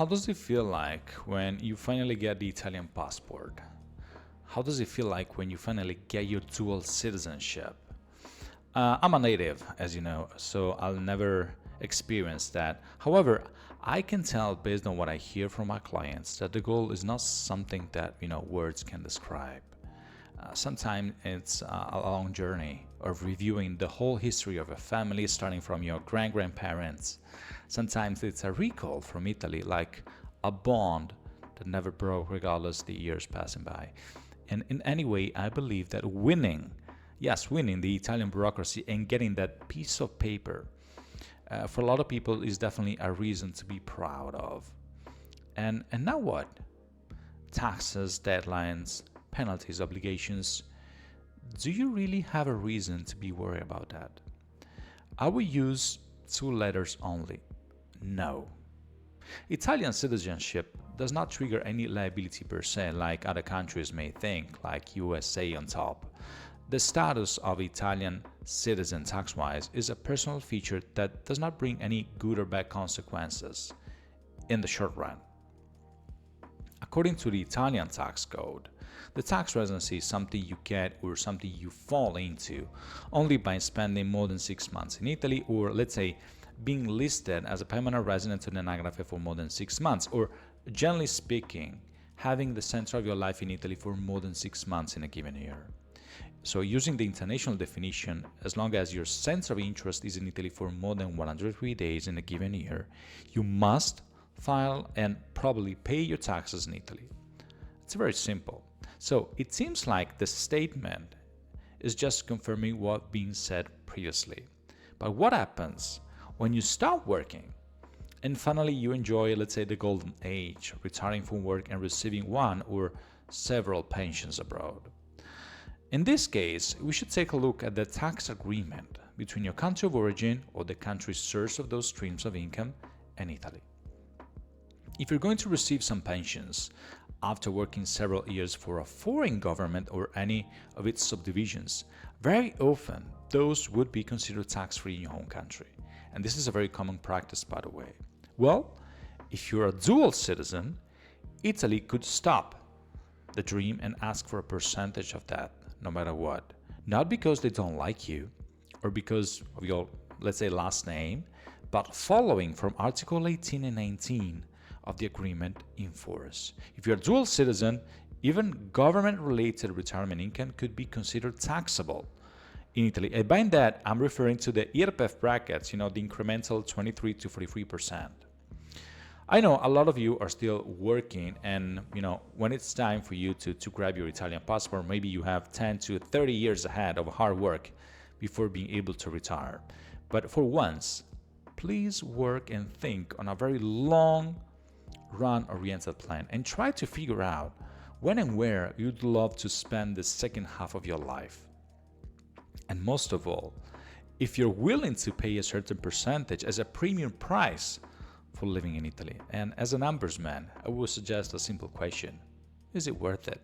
How does it feel like when you finally get the Italian passport? How does it feel like when you finally get your dual citizenship? I'm a native, as you know, so I'll never experience that. However, I can tell based on what I hear from my clients that the goal is not something that words can describe. Sometimes it's a long journey of reviewing the whole history of a family, starting from your grandparents. Sometimes it's a recall from Italy, like a bond that never broke regardless the years passing by. And in any way, I believe that winning the Italian bureaucracy and getting that piece of paper, for a lot of people is definitely a reason to be proud of. And now what? Taxes, deadlines, penalties, obligations. Do you really have a reason to be worried about that? I will use two letters only. No. Italian citizenship does not trigger any liability per se, like other countries may think, like USA on top. The status of Italian citizen tax-wise is a personal feature that does not bring any good or bad consequences in the short run. According to the Italian tax code, the tax residency is something you get or something you fall into only by spending more than 6 months in Italy, or let's say being listed as a permanent resident in Anagrafe for more than 6 months, or generally speaking, having the center of your life in Italy for more than 6 months in a given year. So using the international definition, as long as your center of interest is in Italy for more than 103 days in a given year, you must file and probably pay your taxes in Italy. It's very simple. So it seems like the statement is just confirming what being said previously. But what happens when you stop working and finally you enjoy, let's say, the golden age, retiring from work and receiving one or several pensions abroad? In this case, we should take a look at the tax agreement between your country of origin or the country's source of those streams of income and Italy. If you're going to receive some pensions after working several years for a foreign government or any of its subdivisions, very often those would be considered tax-free in your home country. And this is a very common practice, by the way. Well, if you're a dual citizen, Italy could stop the dream and ask for a percentage of that, no matter what. Not because they don't like you or because of your, let's say, last name, but following from Article 18 and 19 of the agreement in force. If you're a dual citizen, even government-related retirement income could be considered taxable in Italy. And by that, I'm referring to the IRPEF brackets, the incremental 23 to 43%. I know a lot of you are still working, and when it's time for you to grab your Italian passport, maybe you have 10 to 30 years ahead of hard work before being able to retire. But for once, please work and think on a very long run-oriented plan and try to figure out when and where you'd love to spend the second half of your life. And most of all, if you're willing to pay a certain percentage as a premium price for living in Italy. And as a numbers man, I would suggest a simple question: is it worth it?